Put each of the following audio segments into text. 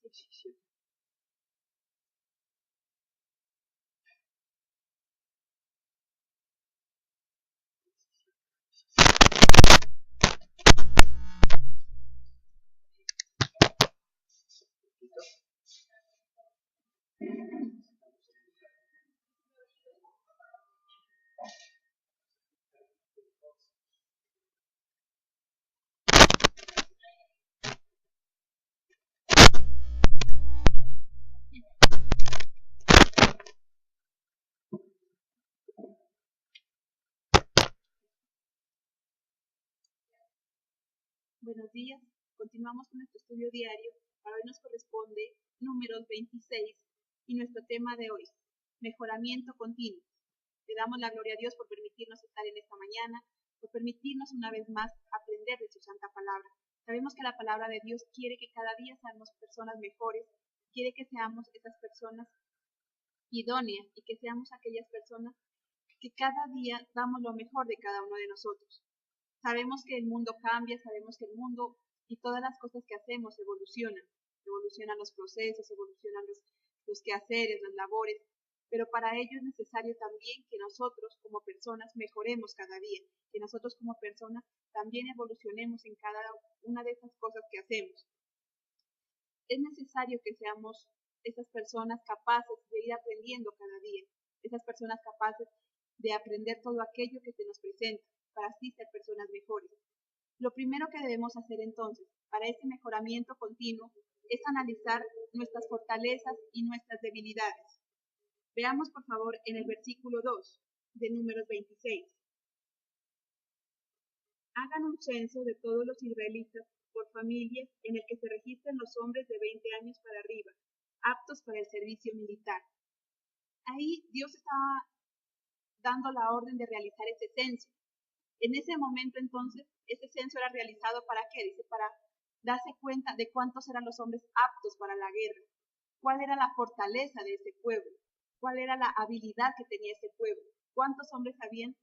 ejercicio. Buenos días, continuamos con nuestro estudio diario. Para hoy nos corresponde números 26 y nuestro tema de hoy, mejoramiento continuo. Le damos la gloria a Dios por permitirnos estar en esta mañana, por permitirnos una vez más aprender de su santa palabra. Sabemos que la palabra de Dios quiere que cada día seamos personas mejores, quiere que seamos esas personas idóneas y que seamos aquellas personas que cada día damos lo mejor de cada uno de nosotros. Sabemos que el mundo cambia, sabemos que el mundo y todas las cosas que hacemos evolucionan los procesos, evolucionan los quehaceres, las labores, pero para ello es necesario también que nosotros como personas mejoremos cada día, que nosotros como personas también evolucionemos en cada una de esas cosas que hacemos. Es necesario que seamos esas personas capaces de ir aprendiendo cada día, esas personas capaces de aprender todo aquello que se nos presenta, para así ser personas mejores. Lo primero que debemos hacer entonces, para ese mejoramiento continuo, es analizar nuestras fortalezas y nuestras debilidades. Veamos, por favor, en el versículo 2 de Números 26. Hagan un censo de todos los israelitas por familias en el que se registren los hombres de 20 años para arriba, aptos para el servicio militar. Ahí Dios estaba dando la orden de realizar ese censo. En ese momento entonces, ese censo era realizado ¿para qué? Dice, para darse cuenta de cuántos eran los hombres aptos para la guerra, cuál era la fortaleza de ese pueblo, cuál era la habilidad que tenía ese pueblo, cuántos hombres habían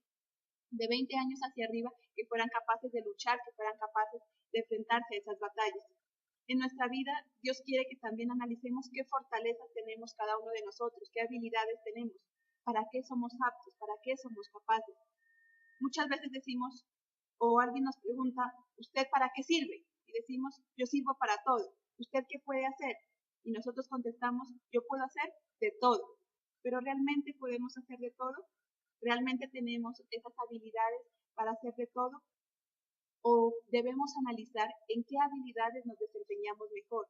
de 20 años hacia arriba que fueran capaces de luchar, que fueran capaces de enfrentarse a esas batallas. En nuestra vida, Dios quiere que también analicemos qué fortalezas tenemos cada uno de nosotros, qué habilidades tenemos, para qué somos aptos, para qué somos capaces. Muchas veces decimos, o alguien nos pregunta, ¿usted para qué sirve? Y decimos, yo sirvo para todo. ¿Usted qué puede hacer? Y nosotros contestamos, yo puedo hacer de todo. Pero ¿realmente podemos hacer de todo? ¿Realmente tenemos esas habilidades para hacer de todo? ¿O debemos analizar en qué habilidades nos desempeñamos mejor?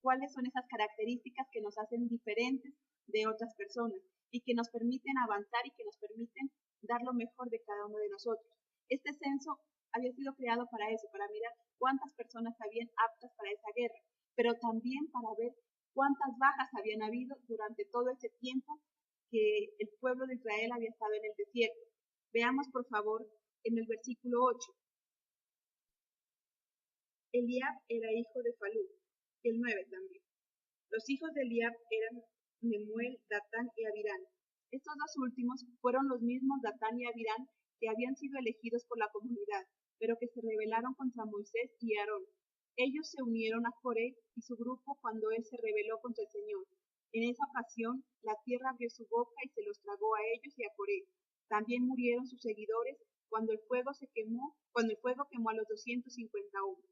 ¿Cuáles son esas características que nos hacen diferentes de otras personas y que nos permiten avanzar y que nos permiten dar lo mejor de cada uno de nosotros? Este censo había sido creado para eso, para mirar cuántas personas habían aptas para esa guerra, pero también para ver cuántas bajas habían habido durante todo ese tiempo que el pueblo de Israel había estado en el desierto. Veamos, por favor, en el versículo 8. Eliab era hijo de Falú, el 9 también. Los hijos de Eliab eran Nemuel, Datán y Abirán. Estos dos últimos fueron los mismos Datán y Abirán que habían sido elegidos por la comunidad, pero que se rebelaron contra Moisés y Aarón. Ellos se unieron a Coré y su grupo cuando él se rebeló contra el Señor. En esa ocasión, la tierra abrió su boca y se los tragó a ellos y a Coré. También murieron sus seguidores cuando el fuego quemó a los 250 hombres.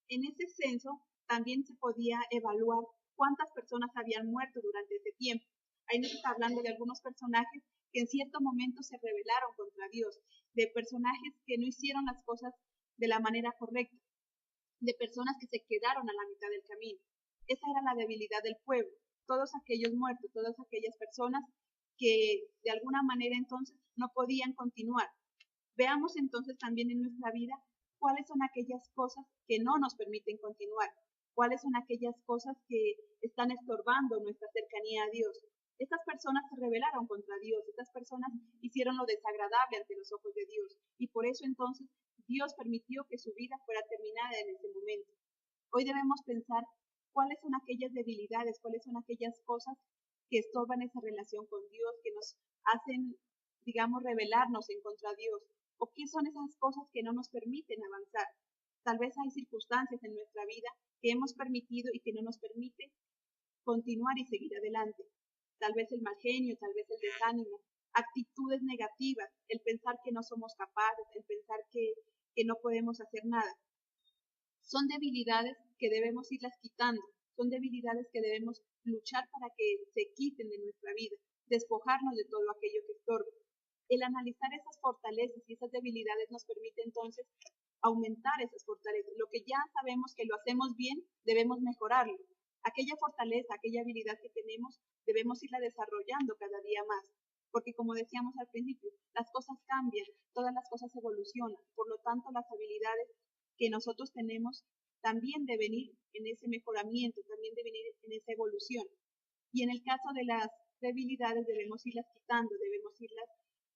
En ese censo también se podía evaluar cuántas personas habían muerto durante ese tiempo. Ahí nos está hablando de algunos personajes que en cierto momento se rebelaron contra Dios, de personajes que no hicieron las cosas de la manera correcta, de personas que se quedaron a la mitad del camino. Esa era la debilidad del pueblo, todos aquellos muertos, todas aquellas personas que de alguna manera entonces no podían continuar. Veamos entonces también en nuestra vida cuáles son aquellas cosas que no nos permiten continuar, cuáles son aquellas cosas que están estorbando nuestra cercanía a Dios. Estas personas se rebelaron contra Dios, estas personas hicieron lo desagradable ante los ojos de Dios y por eso entonces Dios permitió que su vida fuera terminada en ese momento. Hoy debemos pensar cuáles son aquellas debilidades, cuáles son aquellas cosas que estorban esa relación con Dios, que nos hacen, digamos, rebelarnos en contra de Dios, o qué son esas cosas que no nos permiten avanzar. Tal vez hay circunstancias en nuestra vida que hemos permitido y que no nos permiten continuar y seguir adelante. Tal vez el mal genio, tal vez el desánimo, actitudes negativas, el pensar que no somos capaces, el pensar que no podemos hacer nada. Son debilidades que debemos irlas quitando, son debilidades que debemos luchar para que se quiten de nuestra vida, despojarnos de todo aquello que estorba. El analizar esas fortalezas y esas debilidades nos permite entonces aumentar esas fortalezas. Lo que ya sabemos que lo hacemos bien, debemos mejorarlo. Aquella fortaleza, aquella habilidad que tenemos, debemos irla desarrollando cada día más. Porque como decíamos al principio, las cosas cambian, todas las cosas evolucionan. Por lo tanto, las habilidades que nosotros tenemos también deben ir en ese mejoramiento, también deben ir en esa evolución. Y en el caso de las debilidades debemos irlas quitando, debemos irlas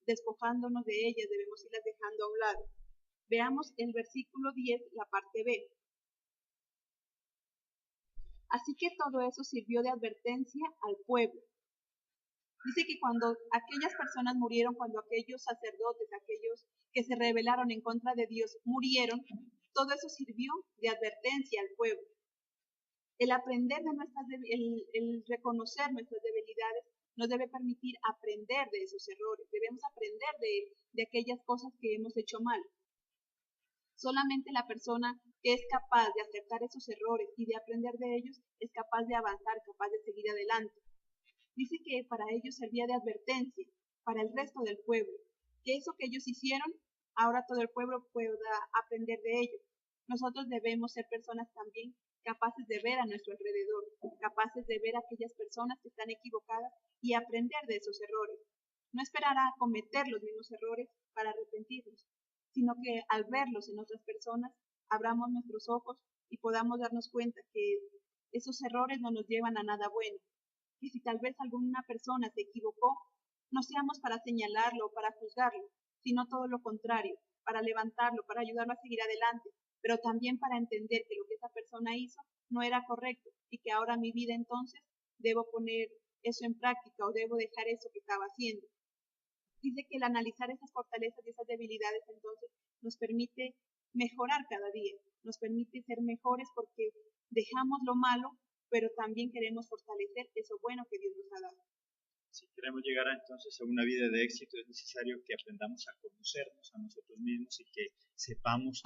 despojándonos de ellas, debemos irlas dejando a un lado. Veamos el versículo 10, la parte B. Así que todo eso sirvió de advertencia al pueblo. Dice que cuando aquellas personas murieron, cuando aquellos sacerdotes, aquellos que se rebelaron en contra de Dios murieron, todo eso sirvió de advertencia al pueblo. El aprender de el reconocer nuestras debilidades nos debe permitir aprender de esos errores. Debemos aprender de aquellas cosas que hemos hecho mal. Solamente la persona que es capaz de aceptar esos errores y de aprender de ellos es capaz de avanzar, capaz de seguir adelante. Dice que para ellos servía de advertencia, para el resto del pueblo, que eso que ellos hicieron, ahora todo el pueblo pueda aprender de ello. Nosotros debemos ser personas también capaces de ver a nuestro alrededor, capaces de ver a aquellas personas que están equivocadas y aprender de esos errores. No esperar a cometer los mismos errores para arrepentirnos, sino que al verlos en otras personas, abramos nuestros ojos y podamos darnos cuenta que esos errores no nos llevan a nada bueno. Y si tal vez alguna persona se equivocó, no seamos para señalarlo o para juzgarlo, sino todo lo contrario, para levantarlo, para ayudarlo a seguir adelante, pero también para entender que lo que esa persona hizo no era correcto y que ahora mi vida entonces debo poner eso en práctica o debo dejar eso que estaba haciendo. Dice que el analizar esas fortalezas y esas debilidades entonces nos permite mejorar cada día, nos permite ser mejores porque dejamos lo malo, pero también queremos fortalecer eso bueno que Dios nos ha dado. Si queremos llegar entonces a una vida de éxito, es necesario que aprendamos a conocernos a nosotros mismos y que sepamos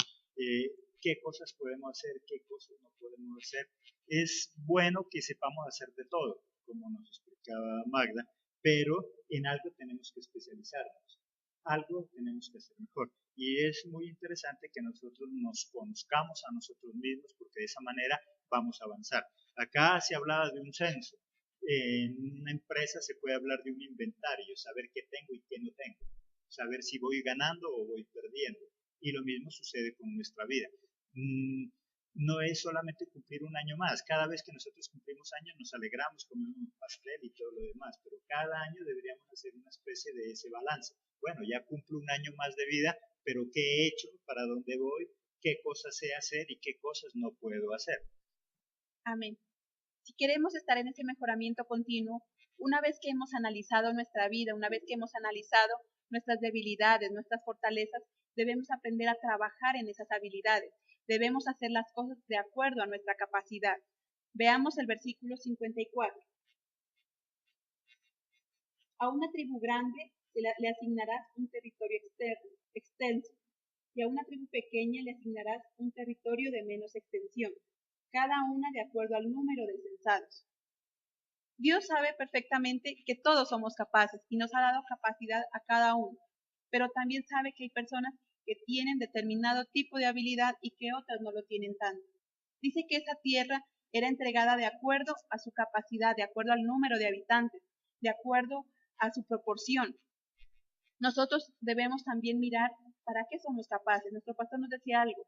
qué cosas podemos hacer, qué cosas no podemos hacer. Es bueno que sepamos hacer de todo, como nos explicaba Magda, pero en algo tenemos que especializarnos, algo tenemos que hacer mejor. Y es muy interesante que nosotros nos conozcamos a nosotros mismos, porque de esa manera vamos a avanzar. Acá se hablaba de un censo. En una empresa se puede hablar de un inventario, saber qué tengo y qué no tengo, saber si voy ganando o voy perdiendo. Y lo mismo sucede con nuestra vida. No es solamente cumplir un año más. Cada vez que nosotros cumplimos años nos alegramos, comemos un pastel y todo lo demás, pero cada año deberíamos hacer una especie de ese balance. Bueno, ya cumplo un año más de vida, pero ¿qué he hecho? ¿Para dónde voy? ¿Qué cosas sé hacer y qué cosas no puedo hacer? Amén. Si queremos estar en ese mejoramiento continuo, una vez que hemos analizado nuestra vida, una vez que hemos analizado nuestras debilidades, nuestras fortalezas, debemos aprender a trabajar en esas habilidades. Debemos hacer las cosas de acuerdo a nuestra capacidad. Veamos el versículo 54. A una tribu grande le asignarás un territorio extenso, y a una tribu pequeña le asignarás un territorio de menos extensión, cada una de acuerdo al número de censados. Dios sabe perfectamente que todos somos capaces y nos ha dado capacidad a cada uno, pero también sabe que hay personas que tienen determinado tipo de habilidad y que otras no lo tienen tanto. Dice que esa tierra era entregada de acuerdo a su capacidad, de acuerdo al número de habitantes, de acuerdo a su proporción. Nosotros debemos también mirar para qué somos capaces. Nuestro pastor nos decía algo.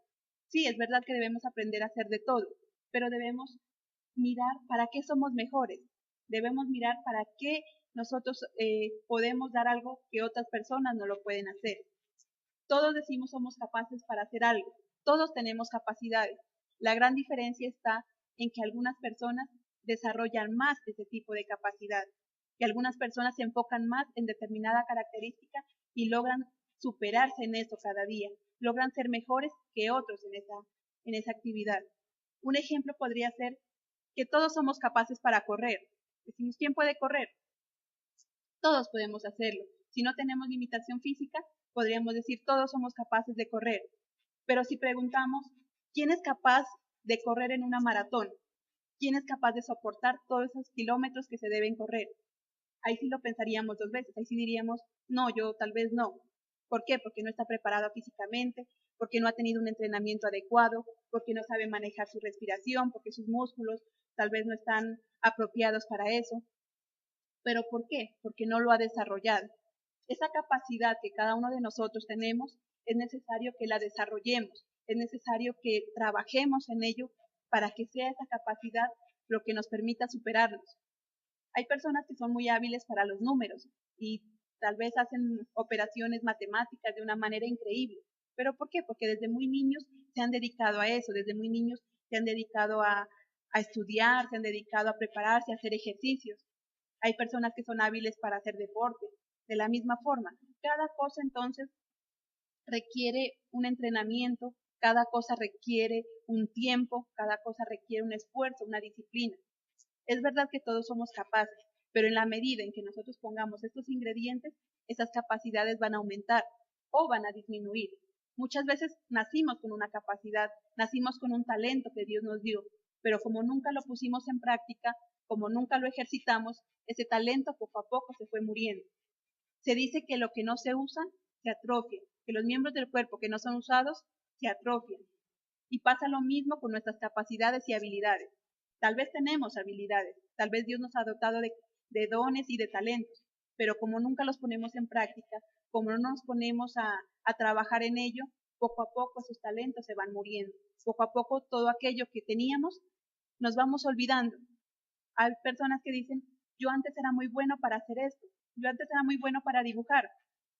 Sí, es verdad que debemos aprender a hacer de todo, pero debemos mirar para qué somos mejores. Debemos mirar para qué nosotros podemos dar algo que otras personas no lo pueden hacer. Todos decimos somos capaces para hacer algo. Todos tenemos capacidades. La gran diferencia está en que algunas personas desarrollan más ese tipo de capacidad, que algunas personas se enfocan más en determinada característica y logran superarse en eso cada día, logran ser mejores que otros en esa actividad. Un ejemplo podría ser que todos somos capaces para correr. Decimos, ¿quién puede correr? Todos podemos hacerlo. Si no tenemos limitación física, podríamos decir, todos somos capaces de correr. Pero si preguntamos, ¿quién es capaz de correr en una maratón? ¿Quién es capaz de soportar todos esos kilómetros que se deben correr? Ahí sí lo pensaríamos dos veces, ahí sí diríamos, no, yo tal vez no. ¿Por qué? Porque no está preparado físicamente, porque no ha tenido un entrenamiento adecuado, porque no sabe manejar su respiración, porque sus músculos tal vez no están apropiados para eso. ¿Pero por qué? Porque no lo ha desarrollado. Esa capacidad que cada uno de nosotros tenemos, es necesario que la desarrollemos, es necesario que trabajemos en ello para que sea esa capacidad lo que nos permita superarnos. Hay personas que son muy hábiles para los números y tal vez hacen operaciones matemáticas de una manera increíble. ¿Pero por qué? Porque desde muy niños se han dedicado a eso, desde muy niños se han dedicado a estudiar, se han dedicado a prepararse, a hacer ejercicios. Hay personas que son hábiles para hacer deporte. De la misma forma, cada cosa entonces requiere un entrenamiento, cada cosa requiere un tiempo, cada cosa requiere un esfuerzo, una disciplina. Es verdad que todos somos capaces, pero en la medida en que nosotros pongamos estos ingredientes, esas capacidades van a aumentar o van a disminuir. Muchas veces nacimos con una capacidad, nacimos con un talento que Dios nos dio, pero como nunca lo pusimos en práctica, como nunca lo ejercitamos, ese talento poco a poco se fue muriendo. Se dice que lo que no se usa se atrofia, que los miembros del cuerpo que no son usados se atrofian. Y pasa lo mismo con nuestras capacidades y habilidades. Tal vez tenemos habilidades, tal vez Dios nos ha dotado de dones y de talentos, pero como nunca los ponemos en práctica, como no nos ponemos a trabajar en ello, poco a poco esos talentos se van muriendo. Poco a poco todo aquello que teníamos nos vamos olvidando. Hay personas que dicen, yo antes era muy bueno para hacer esto, yo antes era muy bueno para dibujar,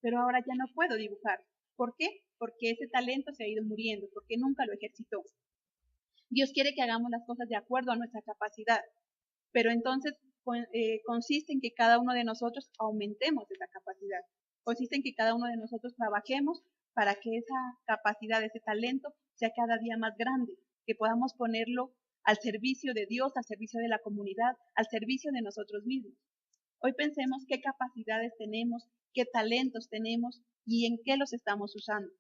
pero ahora ya no puedo dibujar. ¿Por qué? Porque ese talento se ha ido muriendo, porque nunca lo ejercitó. Dios quiere que hagamos las cosas de acuerdo a nuestra capacidad, pero entonces consiste en que cada uno de nosotros aumentemos esa capacidad, consiste en que cada uno de nosotros trabajemos para que esa capacidad, ese talento sea cada día más grande, que podamos ponerlo al servicio de Dios, al servicio de la comunidad, al servicio de nosotros mismos. Hoy pensemos qué capacidades tenemos, qué talentos tenemos y en qué los estamos usando.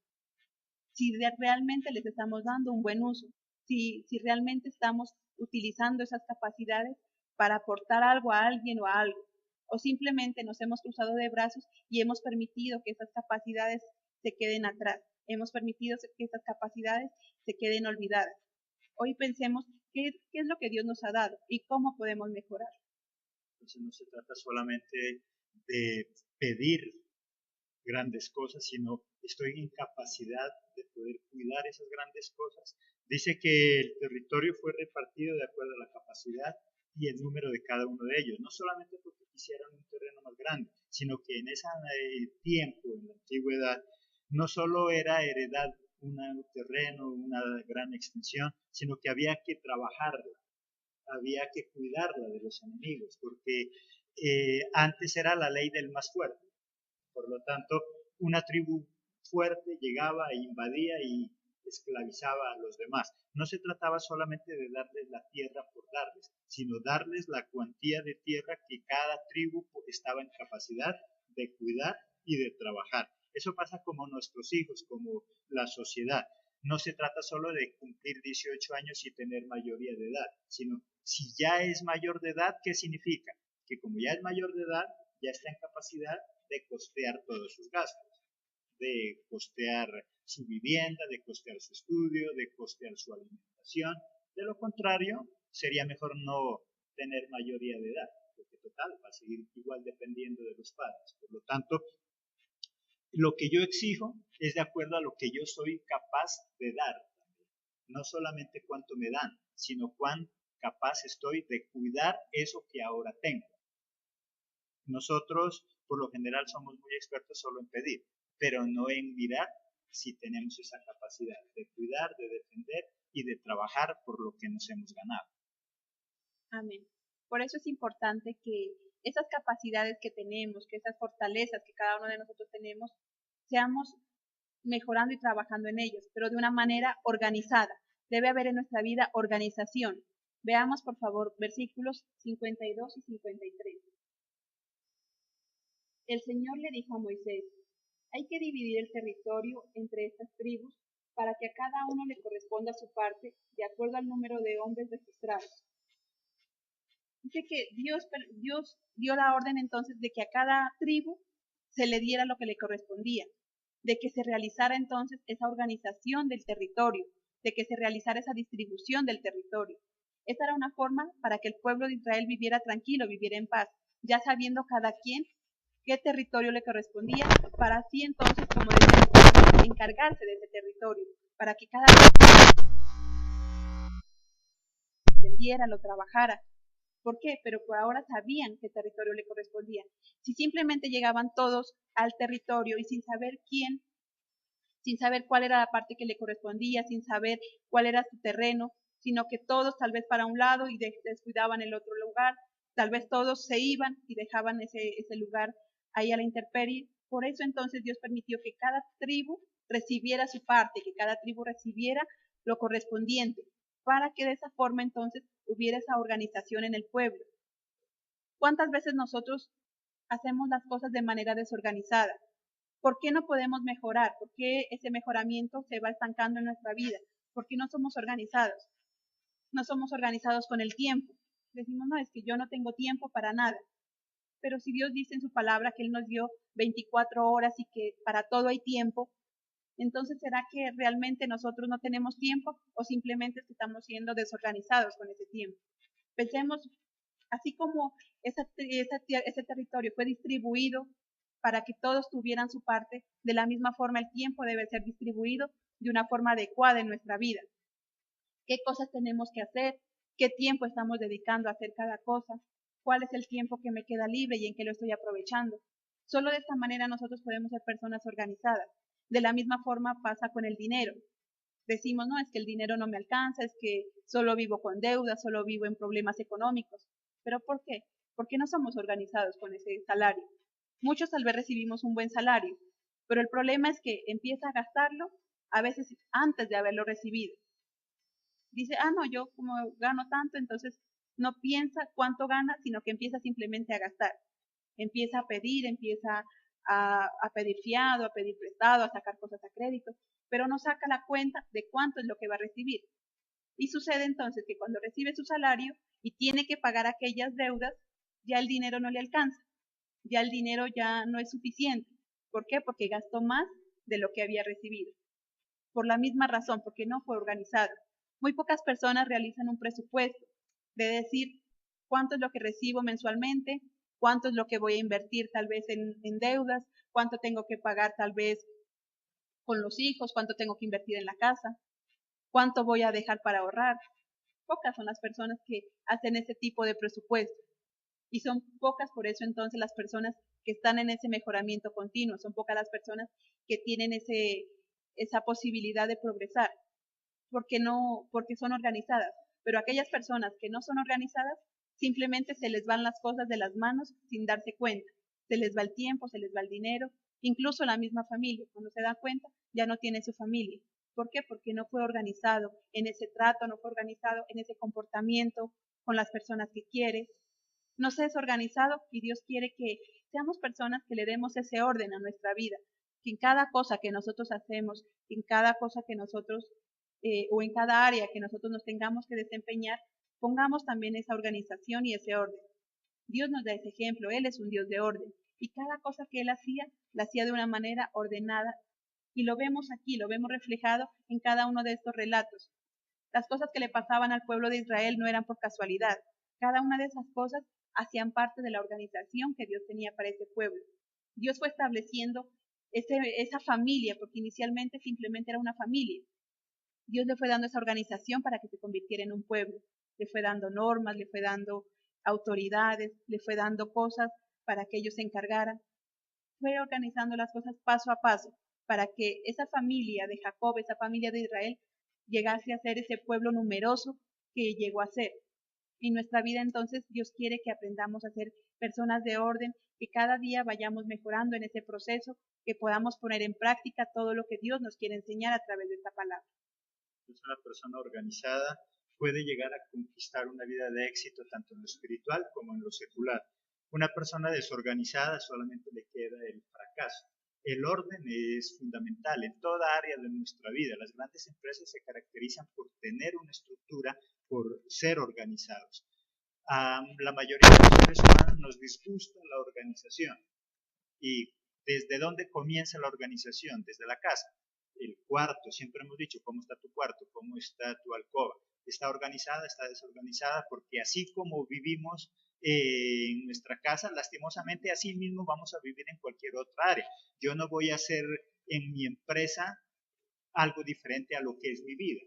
Si realmente les estamos dando un buen uso, si realmente estamos utilizando esas capacidades para aportar algo a alguien o a algo, o simplemente nos hemos cruzado de brazos y hemos permitido que esas capacidades se queden atrás, hemos permitido que esas capacidades se queden olvidadas. Hoy pensemos qué es lo que Dios nos ha dado y cómo podemos mejorar. Entonces no se trata solamente de pedir grandes cosas, sino estoy en capacidad de poder cuidar esas grandes cosas. Dice que el territorio fue repartido de acuerdo a la capacidad y el número de cada uno de ellos, no solamente porque quisieran un terreno más grande, sino que en ese tiempo, en la antigüedad, no solo era heredar un terreno, una gran extensión, sino que había que trabajarla, había que cuidarla de los enemigos, porque antes era la ley del más fuerte. Por lo tanto, una tribu fuerte llegaba e invadía y esclavizaba a los demás. No se trataba solamente de darles la tierra por darles, sino darles la cuantía de tierra que cada tribu estaba en capacidad de cuidar y de trabajar. Eso pasa como nuestros hijos, como la sociedad. No se trata solo de cumplir 18 años y tener mayoría de edad, sino si ya es mayor de edad, ¿qué significa? Que como ya es mayor de edad, ya está en capacidad de costear todos sus gastos, de costear su vivienda, de costear su estudio, de costear su alimentación. De lo contrario, sería mejor no tener mayoría de edad, porque total va a seguir igual dependiendo de los padres. Por lo tanto, lo que yo exijo es de acuerdo a lo que yo soy capaz de dar. No solamente cuánto me dan, sino cuán capaz estoy de cuidar eso que ahora tengo. Nosotros, por lo general, somos muy expertos solo en pedir, pero no en mirar si tenemos esa capacidad de cuidar, de defender y de trabajar por lo que nos hemos ganado. Amén. Por eso es importante que esas capacidades que tenemos, que esas fortalezas que cada uno de nosotros tenemos, seamos mejorando y trabajando en ellos, pero de una manera organizada, Debe haber en nuestra vida organización. Veamos, por favor, versículos 52 y 53. El Señor le dijo a Moisés, hay que dividir el territorio entre estas tribus para que a cada uno le corresponda su parte de acuerdo al número de hombres registrados. Dice que Dios dio la orden entonces de que a cada tribu se le diera lo que le correspondía, de que se realizara entonces esa organización del territorio, de que se realizara esa distribución del territorio. Esta era una forma para que el pueblo de Israel viviera tranquilo, viviera en paz, ya sabiendo cada quien qué territorio le correspondía, para así entonces, como decía, encargarse de ese territorio, para que cada uno entendiera, lo trabajara. ¿Por qué? Pero por ahora sabían qué territorio le correspondía. Si simplemente llegaban todos al territorio y sin saber quién, sin saber cuál era la parte que le correspondía, sin saber cuál era su terreno, sino que todos tal vez para un lado y descuidaban el otro lugar, tal vez todos se iban y dejaban ese lugar ahí a la intemperie. Por eso entonces Dios permitió que cada tribu recibiera su parte, que cada tribu recibiera lo correspondiente, para que de esa forma entonces hubiera esa organización en el pueblo. ¿Cuántas veces nosotros hacemos las cosas de manera desorganizada? ¿Por qué no podemos mejorar? ¿Por qué ese mejoramiento se va estancando en nuestra vida? ¿Por qué no somos organizados? No somos organizados con el tiempo. Decimos, no, es que yo no tengo tiempo para nada. Pero si Dios dice en su palabra que Él nos dio 24 horas y que para todo hay tiempo, entonces ¿será que realmente nosotros no tenemos tiempo o simplemente estamos siendo desorganizados con ese tiempo? Pensemos, así como ese territorio fue distribuido para que todos tuvieran su parte, de la misma forma el tiempo debe ser distribuido de una forma adecuada en nuestra vida. ¿Qué cosas tenemos que hacer? ¿Qué tiempo estamos dedicando a hacer cada cosa? ¿Cuál es el tiempo que me queda libre y en qué lo estoy aprovechando? Solo de esta manera nosotros podemos ser personas organizadas. De la misma forma pasa con el dinero. Decimos, no, es que el dinero no me alcanza, es que solo vivo con deudas, solo vivo en problemas económicos. ¿Pero por qué? Porque no somos organizados con ese salario. Muchos tal vez recibimos un buen salario, pero el problema es que empieza a gastarlo a veces antes de haberlo recibido. Dice, no, yo como gano tanto, entonces no piensa cuánto gana, sino que empieza simplemente a gastar. Empieza a pedir, empieza a pedir fiado, a pedir prestado, a sacar cosas a crédito, pero no saca la cuenta de cuánto es lo que va a recibir. Y sucede entonces que cuando recibe su salario y tiene que pagar aquellas deudas, ya el dinero no le alcanza, ya el dinero ya no es suficiente. ¿Por qué? Porque gastó más de lo que había recibido. Por la misma razón, porque no fue organizado. Muy pocas personas realizan un presupuesto de decir cuánto es lo que recibo mensualmente, cuánto es lo que voy a invertir tal vez en deudas, cuánto tengo que pagar tal vez con los hijos, cuánto tengo que invertir en la casa, cuánto voy a dejar para ahorrar. Pocas son las personas que hacen ese tipo de presupuesto. Y son pocas, por eso entonces, las personas que están en ese mejoramiento continuo. Son pocas las personas que tienen esa posibilidad de progresar, porque son organizadas. Pero aquellas personas que no son organizadas, simplemente se les van las cosas de las manos sin darse cuenta. Se les va el tiempo, se les va el dinero, incluso la misma familia. Cuando se da cuenta, ya no tiene su familia. ¿Por qué? Porque no fue organizado en ese trato, no fue organizado en ese comportamiento con las personas que quiere. No se es organizado y Dios quiere que seamos personas que le demos ese orden a nuestra vida, que en cada cosa que nosotros hacemos, en cada cosa que nosotros o en cada área que nosotros nos tengamos que desempeñar, pongamos también esa organización y ese orden. Dios nos da ese ejemplo, Él es un Dios de orden y cada cosa que Él hacía, la hacía de una manera ordenada y lo vemos aquí, lo vemos reflejado en cada uno de estos relatos. Las cosas que le pasaban al pueblo de Israel no eran por casualidad, cada una de esas cosas hacían parte de la organización que Dios tenía para ese pueblo. Dios fue estableciendo esa familia, porque inicialmente simplemente era una familia. Dios le fue dando esa organización para que se convirtiera en un pueblo. Le fue dando normas, le fue dando autoridades, le fue dando cosas para que ellos se encargaran. Fue organizando las cosas paso a paso para que esa familia de Jacob, esa familia de Israel, llegase a ser ese pueblo numeroso que llegó a ser. En nuestra vida entonces Dios quiere que aprendamos a ser personas de orden, que cada día vayamos mejorando en ese proceso, que podamos poner en práctica todo lo que Dios nos quiere enseñar a través de esta palabra. Entonces una persona organizada puede llegar a conquistar una vida de éxito tanto en lo espiritual como en lo secular. Una persona desorganizada solamente le queda el fracaso. El orden es fundamental en toda área de nuestra vida. Las grandes empresas se caracterizan por tener una estructura, por ser organizados. A la mayoría de los seres humanos nos disgusta la organización. ¿Y desde dónde comienza la organización? Desde la casa. El cuarto, siempre hemos dicho, ¿cómo está tu cuarto? ¿Cómo está tu alcoba? ¿Está organizada? ¿Está desorganizada? Porque así como vivimos en nuestra casa, lastimosamente así mismo vamos a vivir en cualquier otra área. Yo no voy a hacer en mi empresa algo diferente a lo que es mi vida.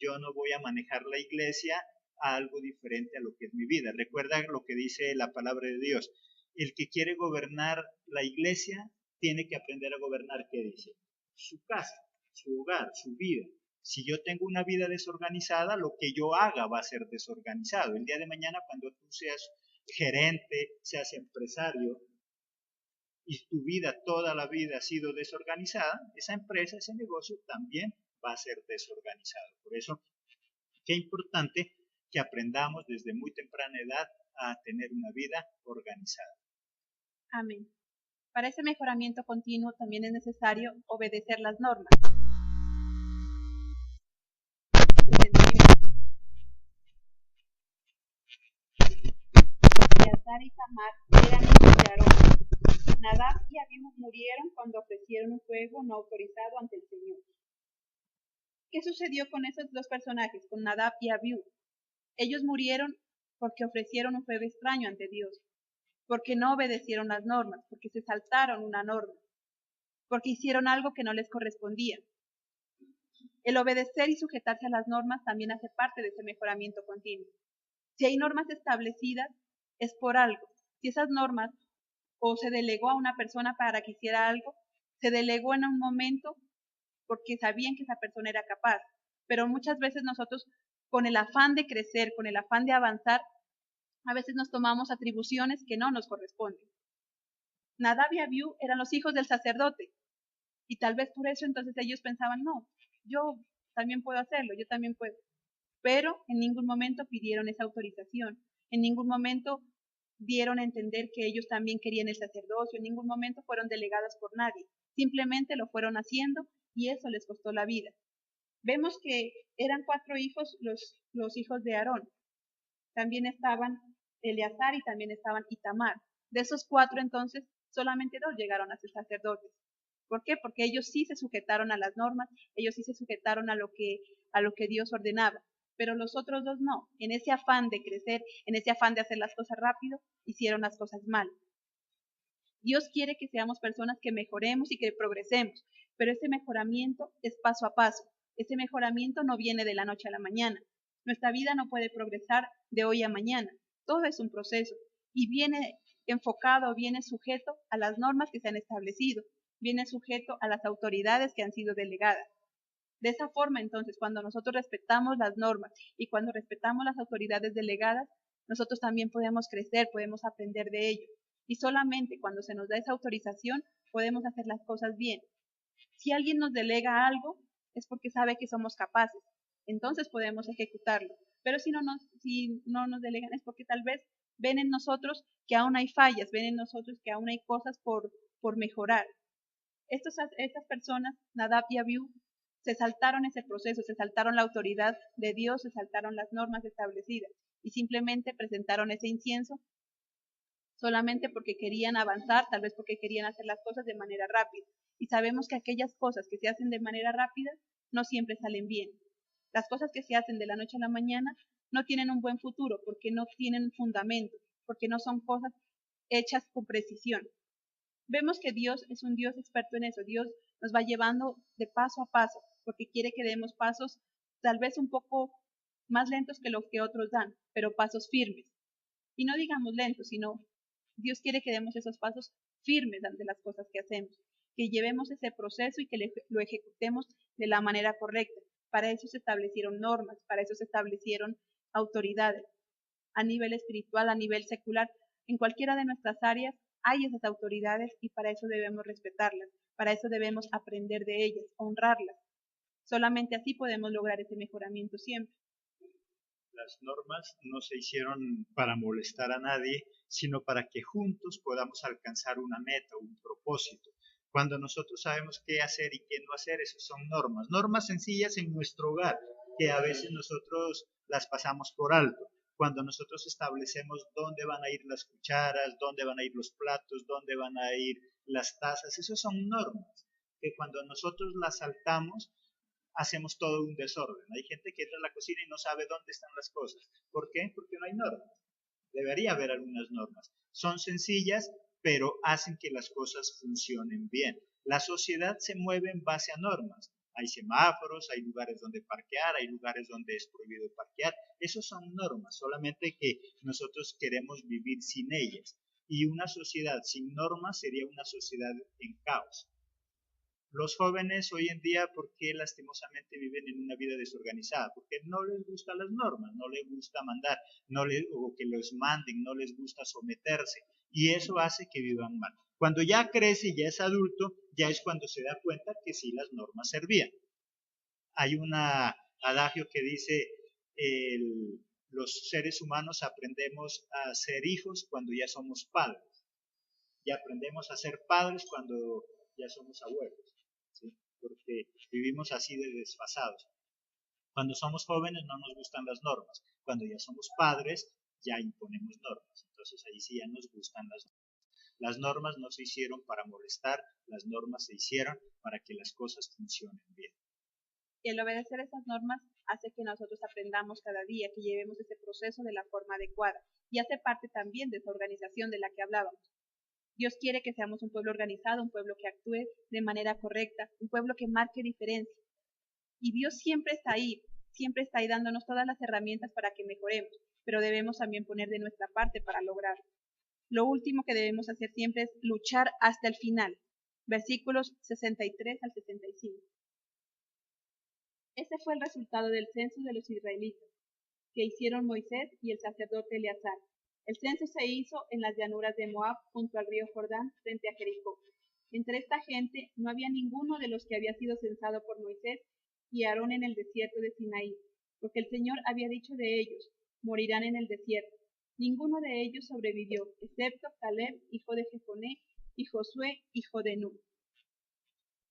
Yo no voy a manejar la iglesia a algo diferente a lo que es mi vida. Recuerda lo que dice la palabra de Dios. El que quiere gobernar la iglesia tiene que aprender a gobernar, ¿qué dice? Su casa, su hogar, su vida. Si yo tengo una vida desorganizada, lo que yo haga va a ser desorganizado. El día de mañana, cuando tú seas gerente, seas empresario, y tu vida, toda la vida ha sido desorganizada, esa empresa, ese negocio también va a ser desorganizado. Por eso, qué importante que aprendamos desde muy temprana edad a tener una vida organizada. Amén. Para ese mejoramiento continuo también es necesario obedecer las normas. Eleazar y Itamar eran hijos de Aarón. Nadab y Abiú murieron cuando ofrecieron un fuego no autorizado ante el Señor. ¿Qué sucedió con esos dos personajes, con Nadab y Abiú? Ellos murieron porque ofrecieron un fuego extraño ante Dios, porque no obedecieron las normas, porque se saltaron una norma, porque hicieron algo que no les correspondía. El obedecer y sujetarse a las normas también hace parte de ese mejoramiento continuo. Si hay normas establecidas, es por algo. Si esas normas o se delegó a una persona para que hiciera algo, se delegó en un momento porque sabían que esa persona era capaz. Pero muchas veces nosotros, con el afán de crecer, con el afán de avanzar, a veces nos tomamos atribuciones que no nos corresponden. Nadab y Abiú eran los hijos del sacerdote, y tal vez por eso entonces ellos pensaban, no, yo también puedo hacerlo, yo también puedo. Pero en ningún momento pidieron esa autorización, en ningún momento dieron a entender que ellos también querían el sacerdocio, en ningún momento fueron delegados por nadie, simplemente lo fueron haciendo y eso les costó la vida. Vemos que eran 4 hijos los hijos de Aarón, también estaban Eleazar y también estaban Itamar. De esos 4 entonces, solamente 2 llegaron a ser sacerdotes. ¿Por qué? Porque ellos sí se sujetaron a las normas, ellos sí se sujetaron a lo que Dios ordenaba, pero los otros 2 no. En ese afán de crecer, en ese afán de hacer las cosas rápido, hicieron las cosas mal. Dios quiere que seamos personas que mejoremos y que progresemos, pero ese mejoramiento es paso a paso. Ese mejoramiento no viene de la noche a la mañana. Nuestra vida no puede progresar de hoy a mañana. Todo es un proceso y viene enfocado, viene sujeto a las normas que se han establecido, viene sujeto a las autoridades que han sido delegadas. De esa forma, entonces, cuando nosotros respetamos las normas y cuando respetamos las autoridades delegadas, nosotros también podemos crecer, podemos aprender de ello. Y solamente cuando se nos da esa autorización, podemos hacer las cosas bien. Si alguien nos delega algo, es porque sabe que somos capaces. Entonces podemos ejecutarlo. Pero si no nos delegan, es porque tal vez ven en nosotros que aún hay fallas, ven en nosotros que aún hay cosas por mejorar. Estas personas, Nadab y Abiú, se saltaron ese proceso, se saltaron la autoridad de Dios, se saltaron las normas establecidas y simplemente presentaron ese incienso solamente porque querían avanzar, tal vez porque querían hacer las cosas de manera rápida. Y sabemos que aquellas cosas que se hacen de manera rápida no siempre salen bien. Las cosas que se hacen de la noche a la mañana no tienen un buen futuro porque no tienen un fundamento, porque no son cosas hechas con precisión. Vemos que Dios es un Dios experto en eso. Dios nos va llevando de paso a paso, porque quiere que demos pasos tal vez un poco más lentos que los que otros dan, pero pasos firmes. Y no digamos lentos, sino Dios quiere que demos esos pasos firmes ante las cosas que hacemos, que llevemos ese proceso y que lo ejecutemos de la manera correcta. Para eso se establecieron normas, para eso se establecieron autoridades, a nivel espiritual, a nivel secular, en cualquiera de nuestras áreas hay esas autoridades y para eso debemos respetarlas, para eso debemos aprender de ellas, honrarlas. Solamente así podemos lograr ese mejoramiento siempre. Las normas no se hicieron para molestar a nadie, sino para que juntos podamos alcanzar una meta, un propósito. Cuando nosotros sabemos qué hacer y qué no hacer, esas son normas. Normas sencillas en nuestro hogar, que a veces nosotros las pasamos por alto. Cuando nosotros establecemos dónde van a ir las cucharas, dónde van a ir los platos, dónde van a ir las tazas, esas son normas, que cuando nosotros las saltamos, hacemos todo un desorden. Hay gente que entra a la cocina y no sabe dónde están las cosas. ¿Por qué? Porque no hay normas. Debería haber algunas normas. Son sencillas, pero hacen que las cosas funcionen bien. La sociedad se mueve en base a normas. Hay semáforos, hay lugares donde parquear, hay lugares donde es prohibido parquear. Esos son normas, solamente que nosotros queremos vivir sin ellas. Y una sociedad sin normas sería una sociedad en caos. Los jóvenes hoy en día, ¿por qué lastimosamente viven en una vida desorganizada? Porque no les gustan las normas, no les gusta mandar, o que los manden, no les gusta someterse. Y eso hace que vivan mal. Cuando ya crece y ya es adulto, ya es cuando se da cuenta que sí las normas servían. Hay un adagio que dice, los seres humanos aprendemos a ser hijos cuando ya somos padres. Y aprendemos a ser padres cuando ya somos abuelos. ¿Sí? Porque vivimos así de desfasados. Cuando somos jóvenes no nos gustan las normas. Cuando ya somos padres ya imponemos normas. Entonces ahí sí ya nos gustan las normas. Las normas no se hicieron para molestar, las normas se hicieron para que las cosas funcionen bien. Y el obedecer esas normas hace que nosotros aprendamos cada día, que llevemos ese proceso de la forma adecuada. Y hace parte también de esa organización de la que hablábamos. Dios quiere que seamos un pueblo organizado, un pueblo que actúe de manera correcta, un pueblo que marque diferencia. Y Dios siempre está ahí dándonos todas las herramientas para que mejoremos, pero debemos también poner de nuestra parte para lograrlo. Lo último que debemos hacer siempre es luchar hasta el final. Versículos 63 al 65. Ese fue el resultado del censo de los israelitas, que hicieron Moisés y el sacerdote Eleazar. El censo se hizo en las llanuras de Moab, junto al río Jordán, frente a Jericó. Entre esta gente no había ninguno de los que había sido censado por Moisés y Aarón en el desierto de Sinaí, porque el Señor había dicho de ellos, morirán en el desierto. Ninguno de ellos sobrevivió, excepto Caleb, hijo de Jefoné, y Josué, hijo de Nun.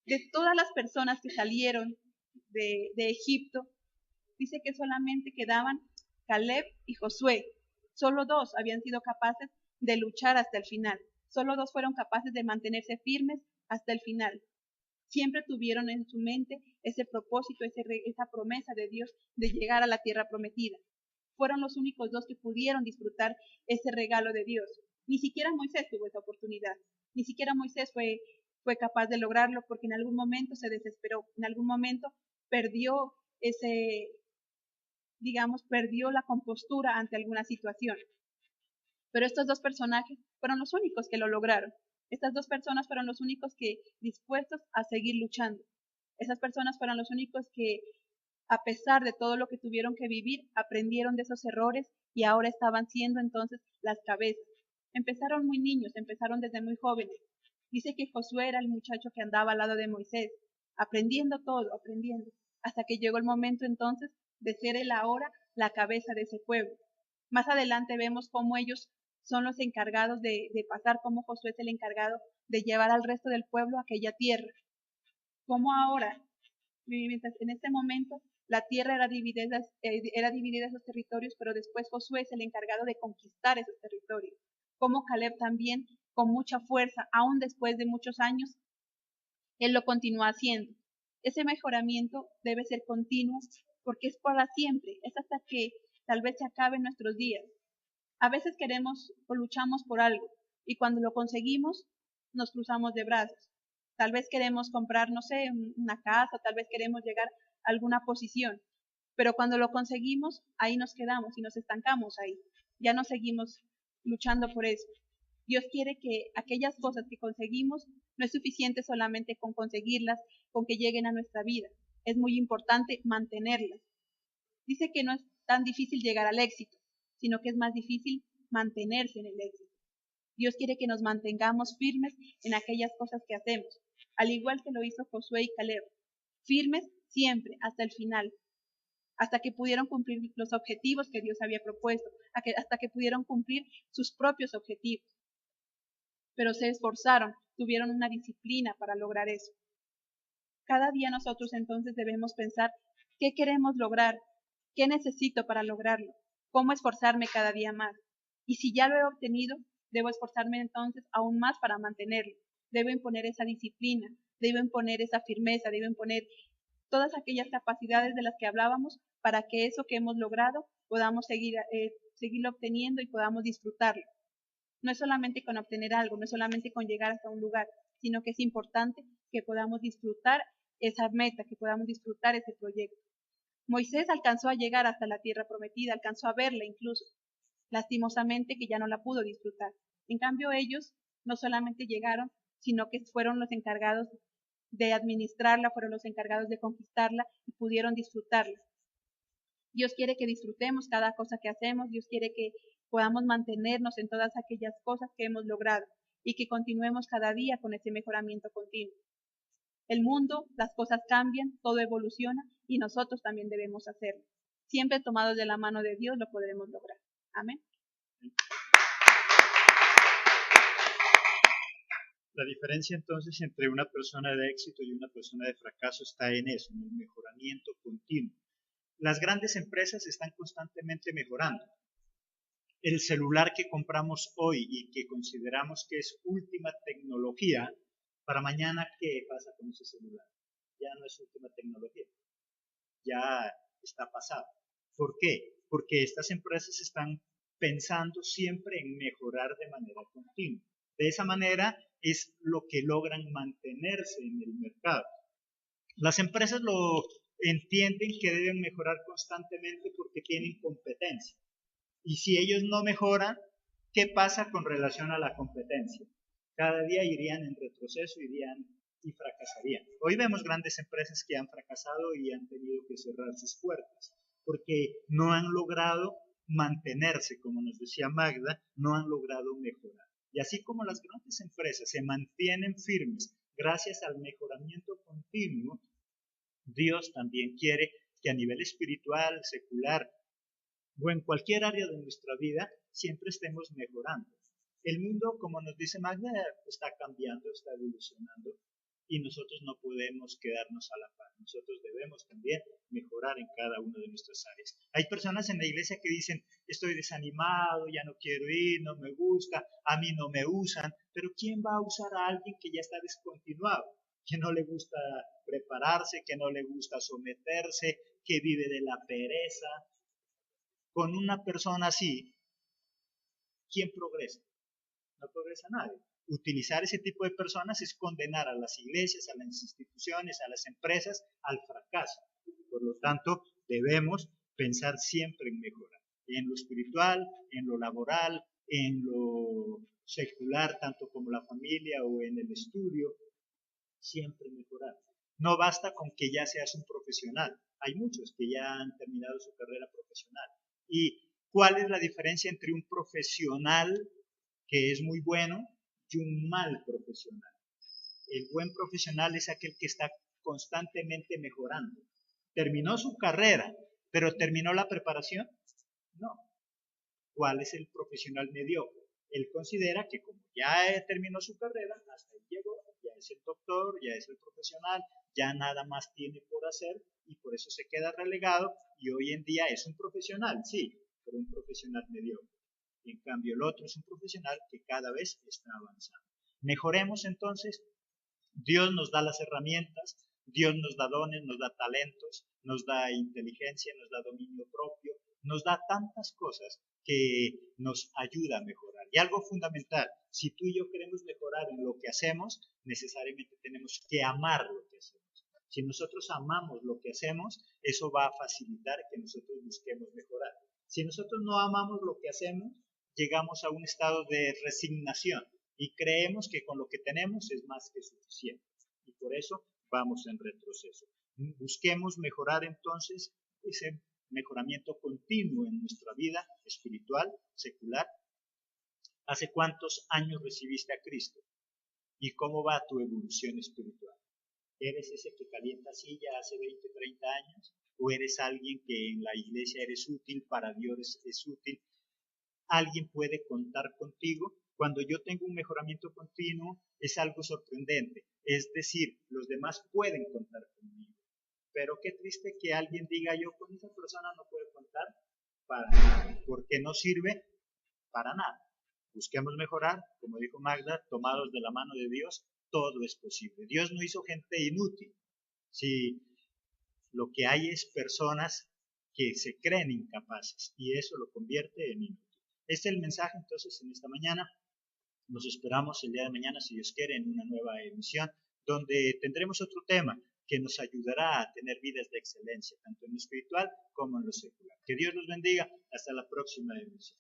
De todas las personas que salieron de Egipto, dice que solamente quedaban Caleb y Josué. Solo dos habían sido capaces de luchar hasta el final. Solo dos fueron capaces de mantenerse firmes hasta el final. Siempre tuvieron en su mente ese propósito, esa promesa de Dios de llegar a la tierra prometida. Fueron los únicos dos que pudieron disfrutar ese regalo de Dios. Ni siquiera Moisés tuvo esa oportunidad. Ni siquiera Moisés fue capaz de lograrlo porque en algún momento se desesperó, en algún momento perdió perdió la compostura ante alguna situación. Pero estos dos personajes fueron los únicos que lo lograron. Estas dos personas fueron los únicos que dispuestos a seguir luchando. Esas personas fueron los únicos que, a pesar de todo lo que tuvieron que vivir, aprendieron de esos errores y ahora estaban siendo entonces las cabezas. Empezaron muy niños, empezaron desde muy jóvenes. Dice que Josué era el muchacho que andaba al lado de Moisés, aprendiendo todo, aprendiendo, hasta que llegó el momento entonces de ser él ahora la cabeza de ese pueblo. Más adelante vemos cómo ellos son los encargados de pasar, cómo Josué es el encargado de llevar al resto del pueblo a aquella tierra. Cómo ahora, mientras en este momento la tierra era dividida en esos territorios, pero después Josué es el encargado de conquistar esos territorios. Cómo Caleb también, con mucha fuerza, aún después de muchos años, él lo continúa haciendo. Ese mejoramiento debe ser continuo porque es para siempre, es hasta que tal vez se acaben nuestros días. A veces queremos o luchamos por algo y cuando lo conseguimos nos cruzamos de brazos. Tal vez queremos comprar, no sé, una casa, tal vez queremos llegar a alguna posición, pero cuando lo conseguimos, ahí nos quedamos y nos estancamos ahí. Ya no seguimos luchando por eso. Dios quiere que aquellas cosas que conseguimos no es suficiente solamente con conseguirlas, con que lleguen a nuestra vida. Es muy importante mantenerlas. Dice que no es tan difícil llegar al éxito, sino que es más difícil mantenerse en el éxito. Dios quiere que nos mantengamos firmes en aquellas cosas que hacemos, al igual que lo hizo Josué y Caleb, firmes siempre, hasta el final, hasta que pudieron cumplir los objetivos que Dios había propuesto, hasta que pudieron cumplir sus propios objetivos. Pero se esforzaron, tuvieron una disciplina para lograr eso. Cada día nosotros entonces debemos pensar qué queremos lograr, qué necesito para lograrlo, cómo esforzarme cada día más. Y si ya lo he obtenido, debo esforzarme entonces aún más para mantenerlo. Debo imponer esa disciplina, debo imponer esa firmeza, debo imponer todas aquellas capacidades de las que hablábamos para que eso que hemos logrado podamos seguirlo obteniendo y podamos disfrutarlo. No es solamente con obtener algo, no es solamente con llegar hasta un lugar, sino que es importante que podamos disfrutar esa meta, que podamos disfrutar ese proyecto. Moisés alcanzó a llegar hasta la tierra prometida, alcanzó a verla incluso, lastimosamente que ya no la pudo disfrutar. En cambio ellos no solamente llegaron, sino que fueron los encargados de administrarla, fueron los encargados de conquistarla y pudieron disfrutarla. Dios quiere que disfrutemos cada cosa que hacemos, Dios quiere que podamos mantenernos en todas aquellas cosas que hemos logrado y que continuemos cada día con ese mejoramiento continuo. El mundo, las cosas cambian, todo evoluciona y nosotros también debemos hacerlo. Siempre tomados de la mano de Dios lo podremos lograr. Amén. La diferencia entonces entre una persona de éxito y una persona de fracaso está en eso, en el mejoramiento continuo. Las grandes empresas están constantemente mejorando. El celular que compramos hoy y que consideramos que es última tecnología, para mañana, ¿qué pasa con ese celular? Ya no es última tecnología, ya está pasado. ¿Por qué? Porque estas empresas están pensando siempre en mejorar de manera continua. De esa manera es lo que logran mantenerse en el mercado. Las empresas lo entienden que deben mejorar constantemente porque tienen competencia. Y si ellos no mejoran, ¿qué pasa con relación a la competencia? Cada día irían en retroceso, irían y fracasarían. Hoy vemos grandes empresas que han fracasado y han tenido que cerrar sus puertas porque no han logrado mantenerse, como nos decía Magda, no han logrado mejorar. Y así como las grandes empresas se mantienen firmes gracias al mejoramiento continuo, Dios también quiere que a nivel espiritual, secular o en cualquier área de nuestra vida siempre estemos mejorando. El mundo, como nos dice Magda, está cambiando, está evolucionando y nosotros no podemos quedarnos a la par. Nosotros debemos también mejorar en cada una de nuestras áreas. Hay personas en la iglesia que dicen, estoy desanimado, ya no quiero ir, no me gusta, a mí no me usan, pero ¿quién va a usar a alguien que ya está descontinuado? Que no le gusta prepararse, que no le gusta someterse, que vive de la pereza. Con una persona así, ¿quién progresa? No progresa nadie. Utilizar ese tipo de personas es condenar a las iglesias, a las instituciones, a las empresas al fracaso. Por lo tanto, debemos pensar siempre en mejorar, en lo espiritual, en lo laboral, en lo secular, tanto como la familia o en el estudio, siempre mejorar. No basta con que ya seas un profesional. Hay muchos que ya han terminado su carrera profesional. ¿Y cuál es la diferencia entre un profesional que es muy bueno y un mal profesional? El buen profesional es aquel que está constantemente mejorando. ¿Terminó su carrera, pero terminó la preparación? No. ¿Cuál es el profesional mediocre? Él considera que como ya terminó su carrera, hasta ahí llegó, ya es el doctor, ya es el profesional, ya nada más tiene por hacer y por eso se queda relegado y hoy en día es un profesional, sí, pero un profesional mediocre. Y en cambio el otro es un profesional que cada vez está avanzando. Mejoremos entonces. Dios nos da las herramientas, Dios nos da dones, nos da talentos, nos da inteligencia, nos da dominio propio, nos da tantas cosas que nos ayuda a mejorar. Y algo fundamental, si tú y yo queremos mejorar en lo que hacemos, necesariamente tenemos que amar lo que hacemos. Si nosotros amamos lo que hacemos, eso va a facilitar que nosotros busquemos mejorar. Si nosotros no amamos lo que hacemos, llegamos a un estado de resignación y creemos que con lo que tenemos es más que suficiente. Y por eso vamos en retroceso. Busquemos mejorar entonces ese mejoramiento continuo en nuestra vida espiritual, secular. ¿Hace cuántos años recibiste a Cristo? ¿Y cómo va tu evolución espiritual? ¿Eres ese que calienta silla hace 20, 30 años? ¿O eres alguien que en la iglesia eres útil, para Dios es útil? ¿Alguien puede contar contigo? Cuando yo tengo un mejoramiento continuo, es algo sorprendente. Es decir, los demás pueden contar conmigo. Pero qué triste que alguien diga, yo con esa persona no puedo contar para nada, porque no sirve para nada. Busquemos mejorar, como dijo Magda, tomados de la mano de Dios, todo es posible. Dios no hizo gente inútil. Si lo que hay es personas que se creen incapaces y eso lo convierte en inútil. Este es el mensaje entonces en esta mañana. Nos esperamos el día de mañana, si Dios quiere, en una nueva emisión, donde tendremos otro tema que nos ayudará a tener vidas de excelencia, tanto en lo espiritual como en lo secular. Que Dios los bendiga. Hasta la próxima emisión.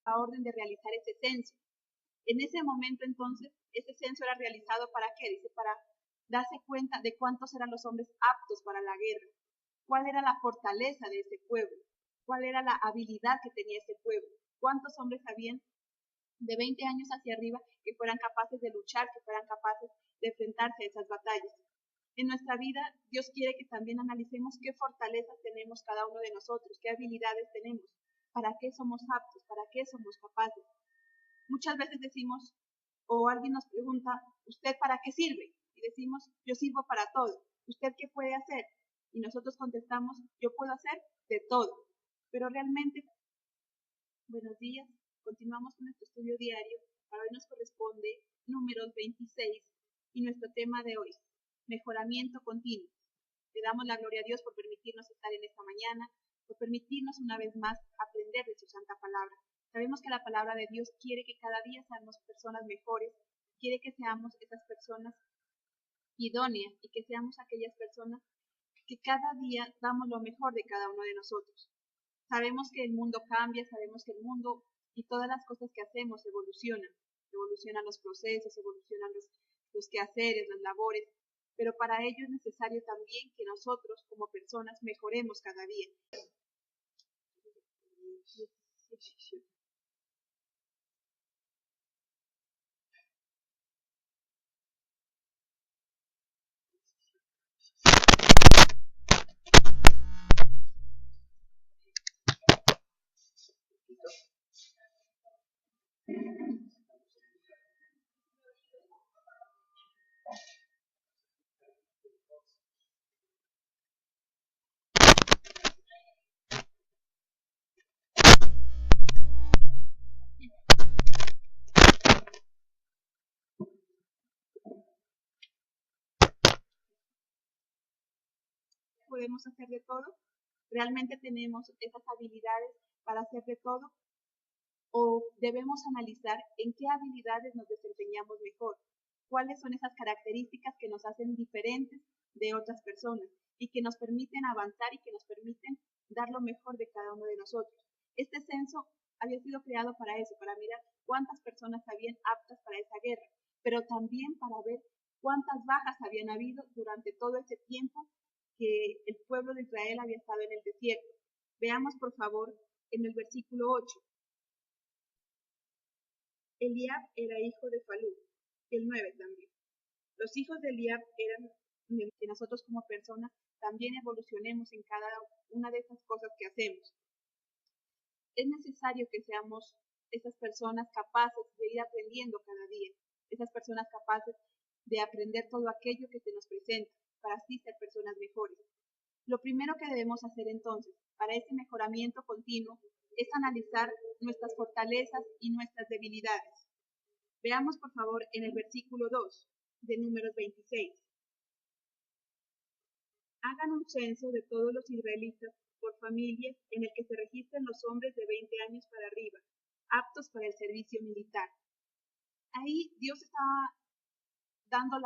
La orden de realizar ese censo. En ese momento entonces, ese censo era realizado ¿para qué? Dice, para darse cuenta de cuántos eran los hombres aptos para la guerra, cuál era la fortaleza de ese pueblo, cuál era la habilidad que tenía ese pueblo, cuántos hombres habían de 20 años hacia arriba que fueran capaces de luchar, que fueran capaces de enfrentarse a esas batallas. En nuestra vida, Dios quiere que también analicemos qué fortalezas tenemos cada uno de nosotros, qué habilidades tenemos, para qué somos aptos, para qué somos capaces. Muchas veces decimos, o alguien nos pregunta, ¿usted para qué sirve? Y decimos, yo sirvo para todo. ¿Usted qué puede hacer? Y nosotros contestamos, yo puedo hacer de todo. Pero realmente, buenos días, continuamos con nuestro estudio diario. Para hoy nos corresponde Números 26 y nuestro tema de hoy, mejoramiento continuo. Le damos la gloria a Dios por permitirnos estar en esta mañana, por permitirnos una vez más aprender de su santa palabra. Sabemos que la palabra de Dios quiere que cada día seamos personas mejores, quiere que seamos esas personas idóneas y que seamos aquellas personas que cada día damos lo mejor de cada uno de nosotros. Sabemos que el mundo cambia, sabemos que el mundo y todas las cosas que hacemos evolucionan los procesos, evolucionan los quehaceres, las labores, pero para ello es necesario también que nosotros como personas mejoremos cada día. ¿Podemos hacer de todo? ¿Realmente tenemos esas habilidades para hacer de todo? ¿O debemos analizar en qué habilidades nos desempeñamos mejor? ¿Cuáles son esas características que nos hacen diferentes de otras personas y que nos permiten avanzar y que nos permiten dar lo mejor de cada uno de nosotros? Este censo había sido creado para eso, para mirar cuántas personas habían aptas para esa guerra, pero también para ver cuántas bajas habían habido durante todo ese tiempo que el pueblo de Israel había estado en el desierto. Veamos, por favor, en el versículo 8. Eliab era hijo de Falú, el 9 también. Los hijos de Eliab eran que nosotros como personas también evolucionemos en cada una de esas cosas que hacemos. Es necesario que seamos esas personas capaces de ir aprendiendo cada día, esas personas capaces de aprender todo aquello que se nos presenta, para así ser personas mejores. Lo primero que debemos hacer entonces, para ese mejoramiento continuo, es analizar nuestras fortalezas y nuestras debilidades. Veamos, por favor, en el versículo 2 de Números 26. Hagan un censo de todos los israelitas por familias en el que se registren los hombres de 20 años para arriba, aptos para el servicio militar. Ahí Dios está dando la